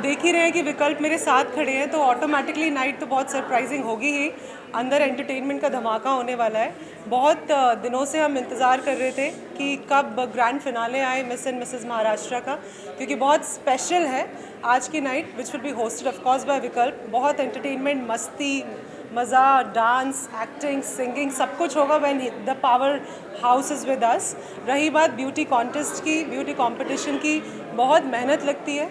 देख ही रहे हैं कि विकल्प मेरे साथ खड़े हैं, तो ऑटोमेटिकली नाइट तो बहुत सरप्राइजिंग होगी ही। अंदर एंटरटेनमेंट का धमाका होने वाला है। बहुत दिनों से हम इंतज़ार कर रहे थे कि कब ग्रैंड फिनाले आए मिस एंड मिसेस महाराष्ट्र का, क्योंकि बहुत स्पेशल है आज की night, which will be hosted of course by Vikalp. बहुत एंटरटेनमेंट, मस्ती, मज़ा, डांस, एक्टिंग, सिंगिंग, सब कुछ होगा when the power house is with us. रही बात ब्यूटी कॉन्टेस्ट की, ब्यूटी कंपटीशन की, बहुत मेहनत लगती है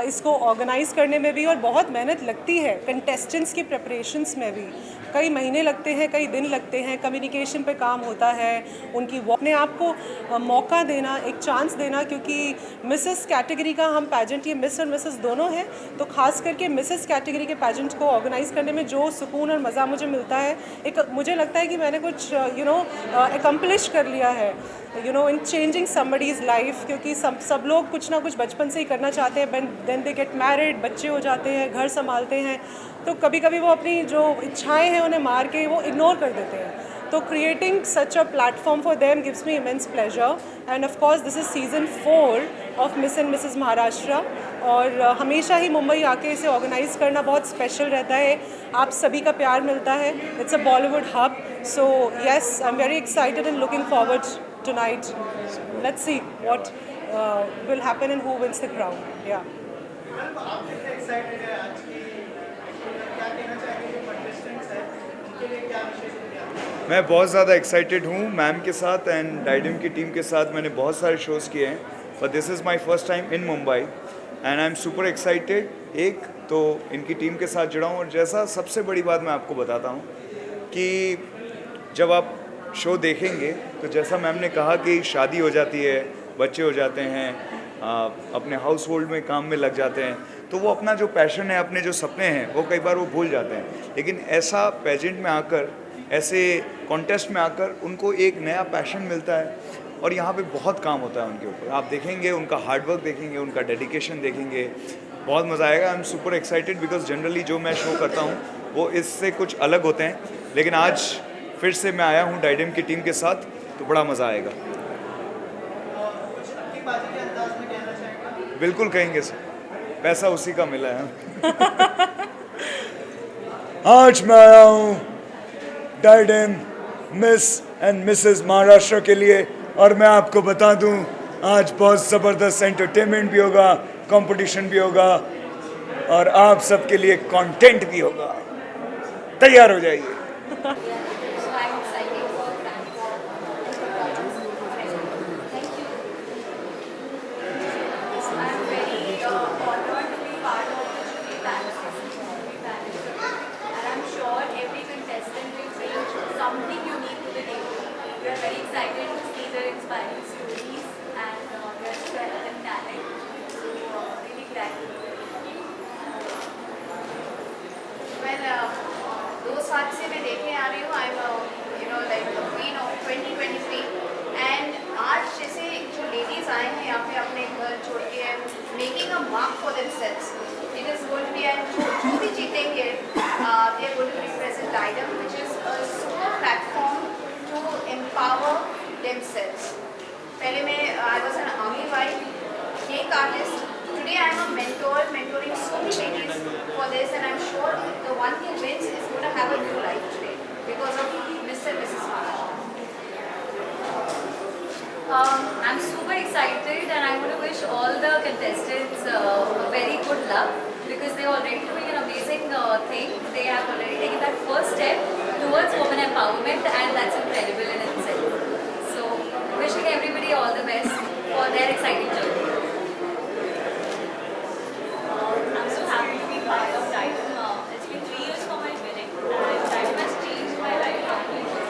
इसको ऑर्गेनाइज़ करने में भी, और बहुत मेहनत लगती है कंटेस्टेंट्स की प्रिपरेशंस में भी। कई महीने लगते हैं, कई दिन लगते हैं, कम्युनिकेशन पे काम होता है, उनकी अपने आप को मौका देना, एक चांस देना, क्योंकि मिसेस कैटेगरी का हम पैजेंट, ये मिस और मिसेस दोनों हैं, तो ख़ास करके मिसेस कैटेगरी के पैजेंट को ऑर्गेनाइज़ करने में जो सुकून और मज़ा मुझे मिलता है, एक मुझे लगता है कि मैंने कुछ एकम्प्लिश कर लिया है इन चेंजिंग समबडीज़ लाइफ, क्योंकि सब लोग कुछ ना कुछ बचपन से ही करना चाहते हैं, देन दे गेट मैरिड, बच्चे हो जाते हैं, घर संभालते हैं, तो कभी कभी वो अपनी जो इच्छाएं हैं उन्हें मार के वो इग्नोर कर देते हैं। तो creating such a platform for them gives me immense pleasure, end of course this is season 4 of miss and missus Maharashtra, और हमेशा ही मुंबई आके इसे ऑर्गेनाइज़ करना बहुत स्पेशल रहता है। आप सभी का प्यार मिलता है, it's a Bollywood hub, so yes, I am very excited and looking forward tonight. Let's see what will happen and who wins the crown. Yeah. आप कितने एक्साइटेड हैं आज की, क्या कहना चाहेंगे जो कंटेस्टेंट्स हैं उनके लिए क्या विशेष है? मैं बहुत ज़्यादा एक्साइटेड हूँ मैम के साथ एंड डाइडम की टीम के साथ। मैंने बहुत सारे शोज़ किए हैं, but this is my first time in Mumbai and I am super excited. एक तो इनकी टीम के साथ जुड़ा हूँ, और जैसा सबसे बड़ी बात मैं आपको बताता हूँ कि जब आप शो देखेंगे तो जैसा मैम ने कहा कि शादी हो जाती है, बच्चे हो जाते हैं, अपने हाउस होल्ड में काम में लग जाते हैं, तो वो अपना जो पैशन है, अपने जो सपने हैं, वो कई बार वो भूल जाते हैं। लेकिन ऐसा पेजेंट में आकर, ऐसे कॉन्टेस्ट में आकर उनको एक नया पैशन मिलता है, और यहाँ पे बहुत काम होता है उनके ऊपर। आप देखेंगे उनका हार्डवर्क, देखेंगे उनका डेडिकेशन, देखेंगे, बहुत मज़ा आएगा। I am super excited because generally जो मैं शो करता हूँ वो इससे कुछ अलग होते हैं, लेकिन आज फिर से मैं आया हूँ डाइडम की टीम के साथ, तो बड़ा मज़ा आएगा। बिल्कुल कहेंगे सर, पैसा उसी का मिला है। आज मैं आया हूँ डाइडम मिस एंड मिसेस महाराष्ट्र के लिए, और मैं आपको बता दूँ आज बहुत ज़बरदस्त एंटरटेनमेंट भी होगा, कंपटीशन भी होगा, और आप सबके लिए कंटेंट भी होगा। तैयार हो जाइए। Something unique to the table. We are very excited to see their inspiring stories and their strength and talent. So really glad to be Well, 2 साल से मैं देखे आ रही हूँ, I'm like the queen of 2023, and आज जैसे जो ladies आए हैं यहाँ पे अपने घर छोड़ के making a mark for themselves. It is going to be, and जो भी जीतेंगे, they are going to represent Didem, which is a super platform to empower themselves. पहले मैं I was an army wife, cake artist. Today I am a mentor, mentoring so many ladies for this, and I'm sure the one who wins is going to have a new life today because of Mr. and Mrs. Maharashtra. I'm super excited, and I want to wish all the contestants very good luck, because they are already doing an amazing thing. They have already taken that first step towards women empowerment, and that's incredible in itself. So wishing everybody all the best for their exciting journey. I'm so happy to be part of Didem. It's been 3 years for my wedding, and Didem has changed my life completely.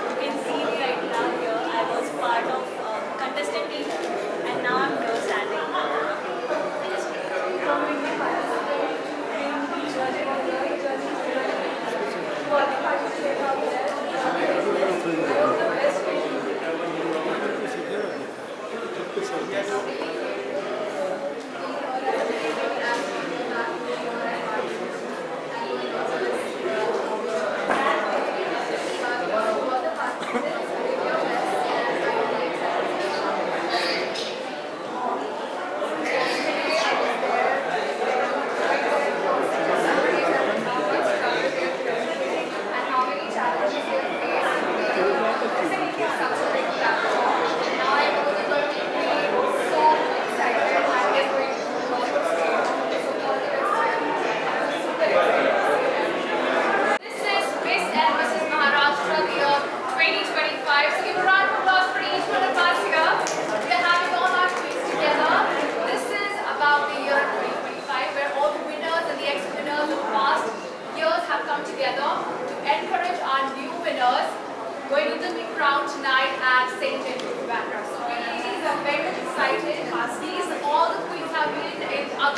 You can see me right now here. I was part of contestant team, and now I'm here standing.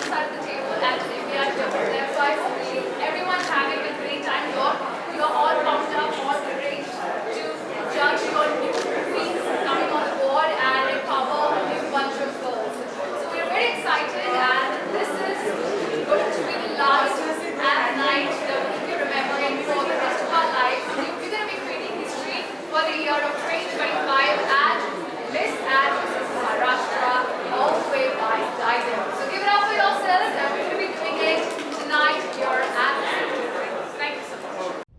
side of the table and India here for them. So I hope everyone's having a great time. You're all pumped up, all great to judge your new queens coming on board and empower a new bunch of girls. So we're very excited, and this is going to be the last and night that we'll be remembering for the rest of our lives. We're going to be creating history for the year of 2025 and Miss and Mrs. Maharashtra all the way by Diadem. So give it up for yourselves, and we're going to be doing it tonight here at the Thank you so much.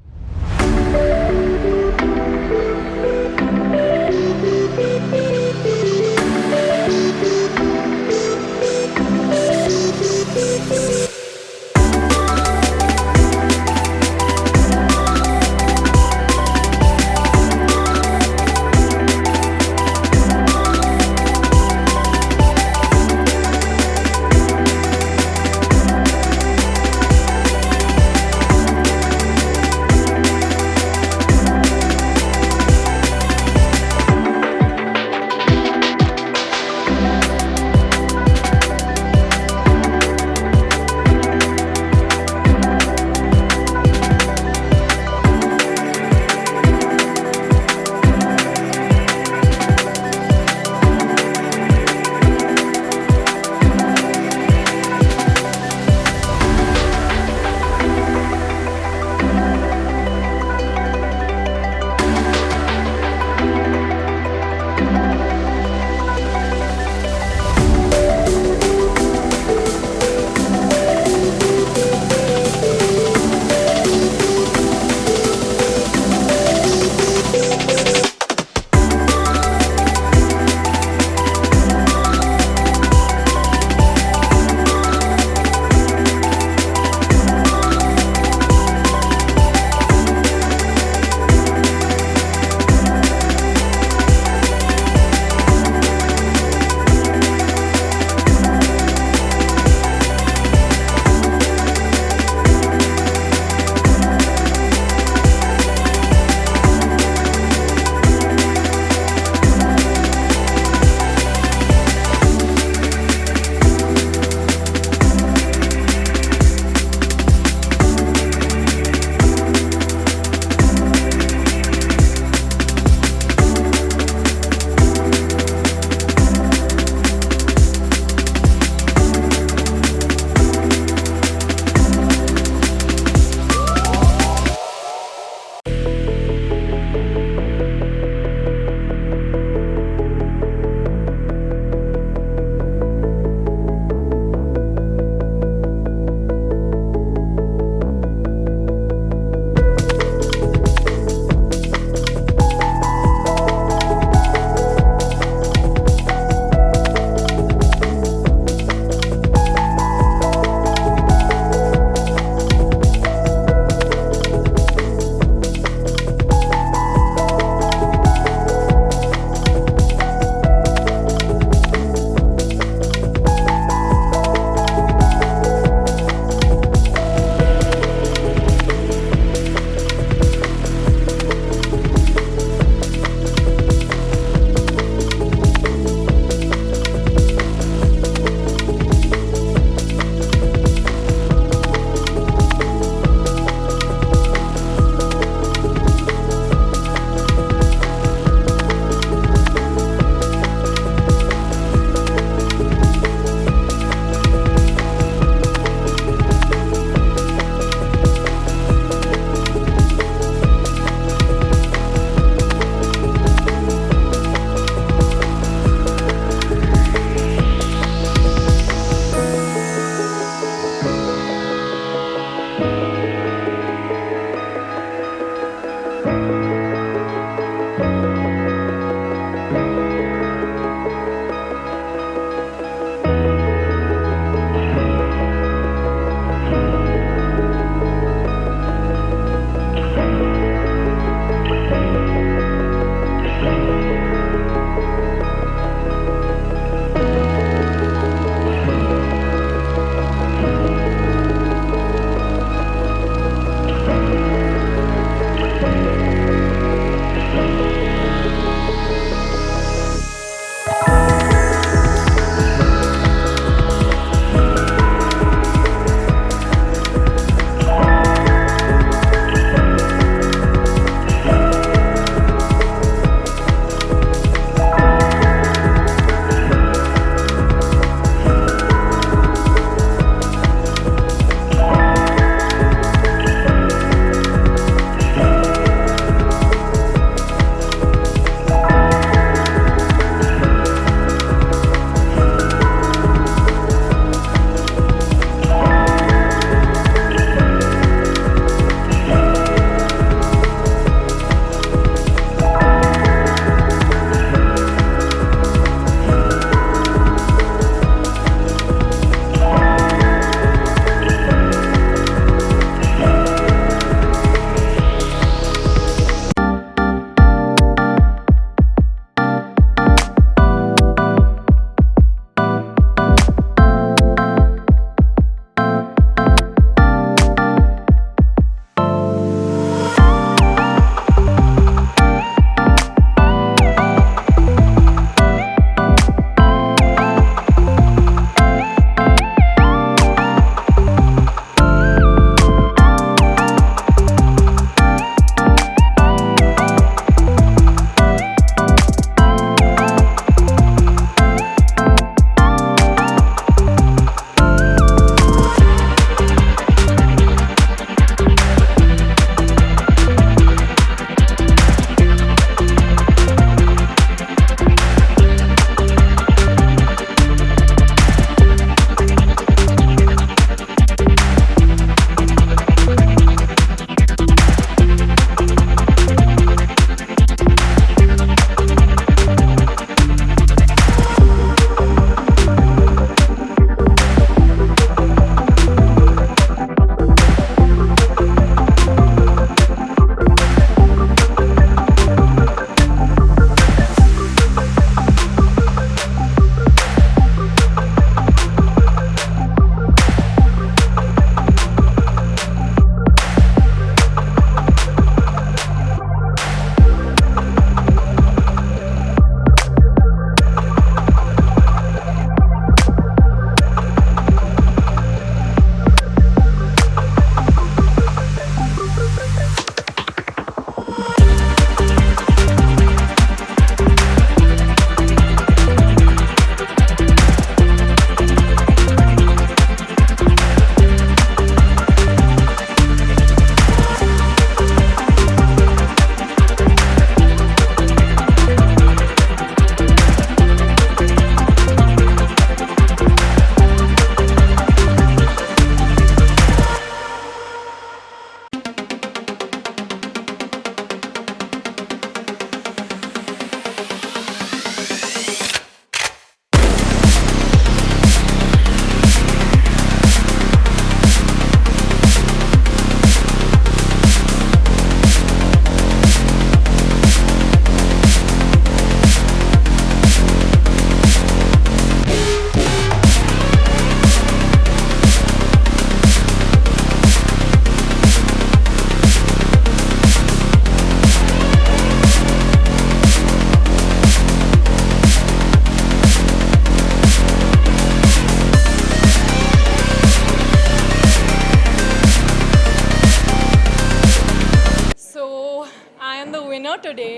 Today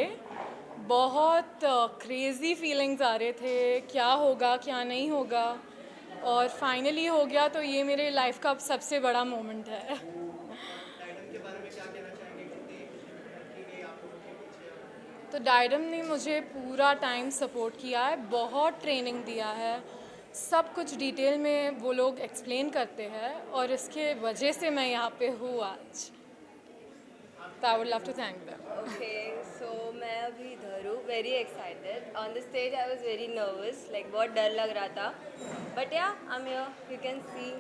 बहुत crazy feelings आ रहे थे, क्या होगा क्या नहीं होगा, और finally हो गया, तो ये मेरे लाइफ का सबसे बड़ा मोमेंट है। डायडम के बारे में क्या कहना चाहेंगे, कितनी की गई आप लोगों के पीछे? तो डायडम ने मुझे पूरा टाइम सपोर्ट किया है, बहुत ट्रेनिंग दिया है, सब कुछ डिटेल में वो लोग एक्सप्लेन करते हैं, और इसके वजह से मैं यहाँ पे हूँ आज। तो I would love to thank them. Okay, so मैं अभी इधर हूँ, very excited. On the stage I was very nervous, like बहुत डर लग रहा था. But yeah, I'm here. You can see.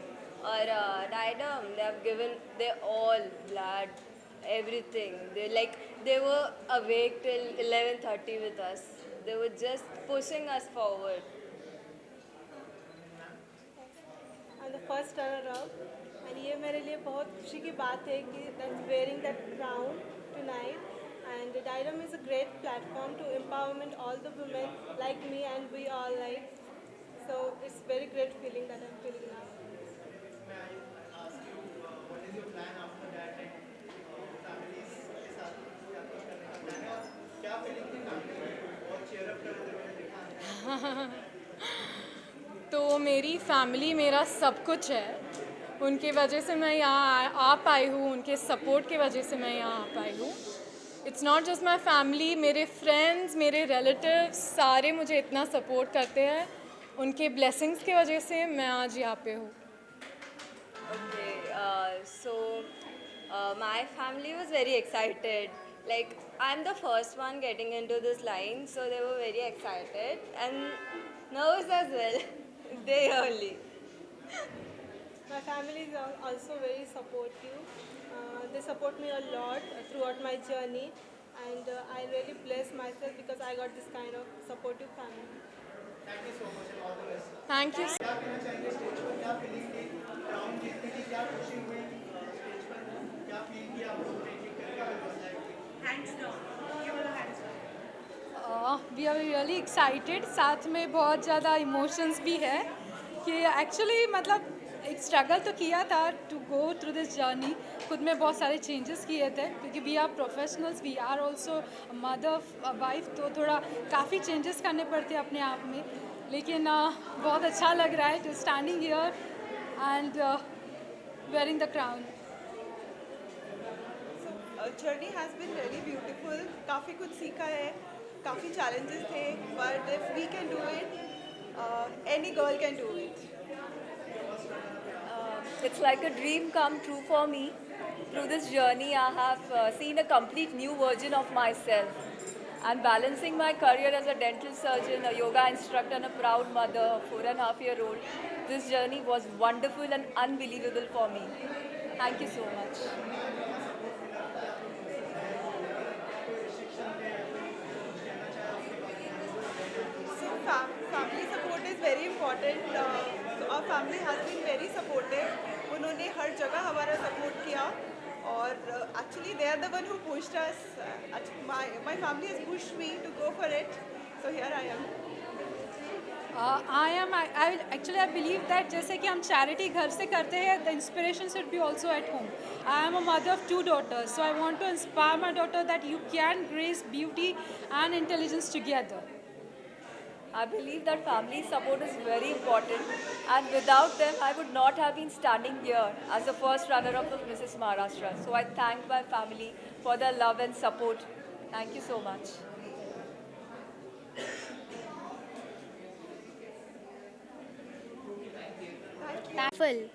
और Diadem, they have given their all, blood, everything. They were awake till 11:30 with us. They were just pushing us forward. I'm the first runner-up, and ये मेरे लिए बहुत खुशी की बात है कि that's wearing that crown tonight. And Diadem is a great platform to empowerment all the women like me, and we all like. So it's very great feeling that I'm feeling now. May I ask you, what is your plan after that, and families के साथ क्या कुछ करने का plan है, और क्या feeling थी family में बहुत cheer up करते हुए देखा? तो मेरी फैमिली मेरा सब कुछ है, उनके वजह से मैं यहाँ आ पाई हूँ, उनके सपोर्ट की वजह से मैं यहाँ आ पाई हूँ। It's not just my family, मेरे फ्रेंड्स, मेरे रिलेटिव्स सारे मुझे इतना सपोर्ट करते हैं, उनके ब्लेसिंग्स की वजह से मैं आज यहाँ पे हूँ। Okay, so my family was very excited. Like I'm the first one getting into this line, so they were very excited and nervous as well. Day early. My family is also very supportive. They support me a lot throughout my journey, and I really bless myself because I got this kind of supportive family. Thank you so much and all the best. Thank you. क्या कहना चाहेंगे stage पर, क्या feeling थी crown जीतने की, क्या खुशी हुई स्टेज पर, क्या फील किया आप लोगों ने, कि क्या व्यवस्था है? हैंड्स डाउन, ये वाला hands down. We are really excited, साथ में बहुत ज़्यादा इमोशंस भी है कि एक्चुअली मतलब एक स्ट्रगल तो किया था to go through this journey, खुद में बहुत सारे चेंजेस किए थे, क्योंकि we are professionals, we are also mother wife, तो थोड़ा काफ़ी चेंजेस करने पड़ते हैं अपने आप में, लेकिन बहुत अच्छा लग रहा है to standing here and wearing the crown. Journey has been really beautiful, काफ़ी कुछ सीखा है, काफ़ी चैलेंजेस थे, but if we can do it, any girl can do it. It's like a dream come true for me. Through this journey, I have seen a complete new version of myself. And balancing my career as a dental surgeon, a yoga instructor, and a proud mother, a 4.5-year-old, this journey was wonderful and unbelievable for me. Thank you so much. So family support is very important. So our family has been very supportive. उन्होंने हर जगह हमारा support किया, और actually they are the one who pushed us. My family has pushed me to go for it. So here I am. I believe that जैसे कि हम charity घर से करते हैं, the inspiration should be also at home. I am a mother of 2 daughters, so I want to inspire my daughter that you can grace beauty and intelligence together. I believe that family support is very important, and without them, I would not have been standing here as the first runner-up of Mrs. Maharashtra. So I thank my family for their love and support. Thank you so much. Full.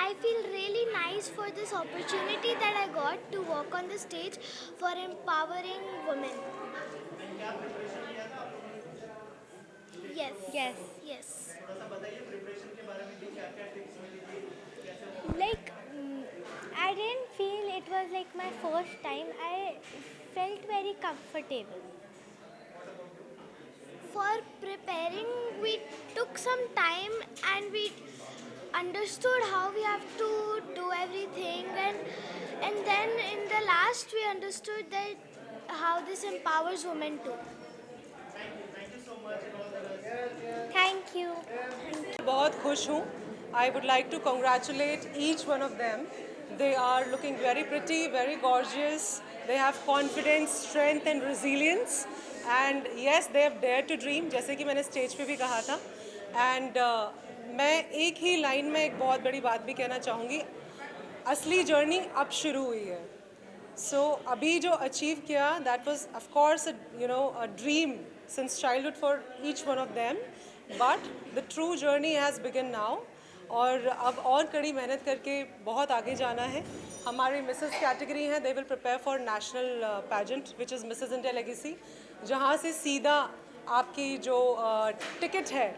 I feel really nice for this opportunity that I got to walk on the stage for empowering women. Yes. Yes. Yes. Like, I didn't feel it was like my first time. I felt very comfortable. For preparing, we took some time and we understood how we have to do everything, and then in the last we understood that how this empowers women too. Thank you. बहुत खुश हूँ. I would like to congratulate each one of them They are looking very pretty, very gorgeous. They have confidence, strength and resilience. And yes, they have dared to dream, जैसे कि मैंने stage पे भी कहा था. And मैं एक ही line में एक बहुत बड़ी बात भी कहना चाहूँगी. असली जर्नी अब शुरू हुई है. So अभी जो अचीव किया, that was of course a dream since childhood for each one of them. But the true journey has begun now. और अब और कड़ी मेहनत करके बहुत आगे जाना है. हमारी मिसेस कैटेगरी हैं, they will prepare for national pageant which is Mrs India legacy, जहाँ से सीधा आपकी जो टिकट है,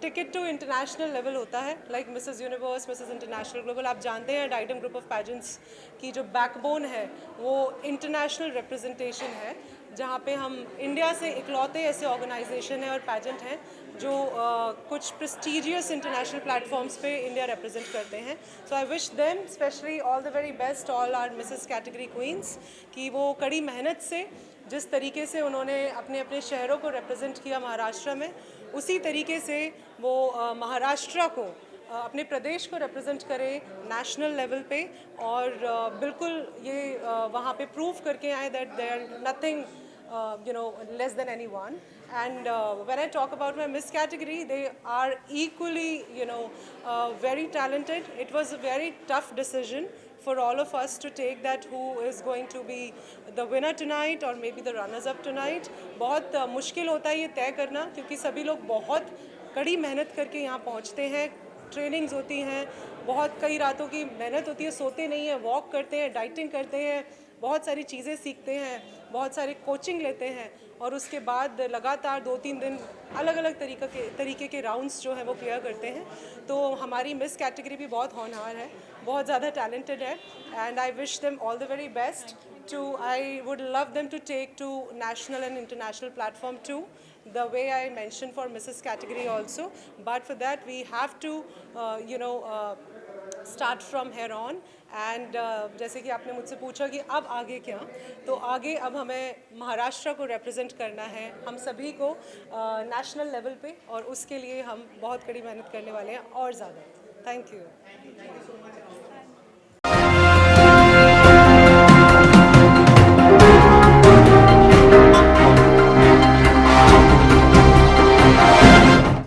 टिकट टू इंटरनेशनल लेवल होता है, like Mrs universe, Mrs international, global. आप जानते हैं डाइडम ग्रुप ऑफ पैजेंट्स की जो बैकबोन है वो इंटरनेशनल रिप्रेजेंटेशन है, जहाँ पे हम इंडिया से इकलौते ऐसे ऑर्गेनाइजेशन हैं और पैजेंट हैं जो कुछ प्रेस्टिजियस इंटरनेशनल प्लेटफॉर्म्स पे इंडिया रिप्रेजेंट करते हैं. So I wish them specially all the very best, all our Mrs category queens, कि वो कड़ी मेहनत से जिस तरीके से उन्होंने अपने अपने शहरों को रिप्रेजेंट किया महाराष्ट्र में, उसी तरीके से वो महाराष्ट्र को, अपने प्रदेश को रिप्रेजेंट करें नेशनल लेवल पे. और बिल्कुल ये वहाँ पे प्रूव करके आए that they are nothing less than anyone. And when I talk about my Miss category, they are equally very talented. It was a very tough decision for all of us to take, that who is going to be the winner tonight or maybe the runners up tonight. बहुत मुश्किल होता है ये तय करना, क्योंकि सभी लोग बहुत कड़ी मेहनत करके यहाँ पहुँचते हैं. ट्रेनिंग्स होती हैं, बहुत कई रातों की मेहनत होती है, सोते नहीं हैं, वॉक करते हैं, डाइटिंग करते हैं, बहुत सारी चीज़ें सीखते हैं, बहुत सारी कोचिंग लेते हैं, और उसके बाद लगातार 2-3 दिन अलग अलग तरीके के राउंड्स जो हैं वो क्लियर करते हैं. तो हमारी मिस कैटेगरी भी बहुत होनहार है, बहुत ज़्यादा टैलेंटेड है. And I wish them all the very best. I would love them to take to national and international platform too, the way I mentioned for Mrs. category also. But for that we have to start from here on. And जैसे कि आपने मुझसे पूछा कि अब आगे क्या, तो आगे अब हमें महाराष्ट्र को रिप्रेजेंट करना है, हम सभी को नेशनल लेवल पे, और उसके लिए हम बहुत कड़ी मेहनत करने वाले हैं और ज़्यादा. Thank you.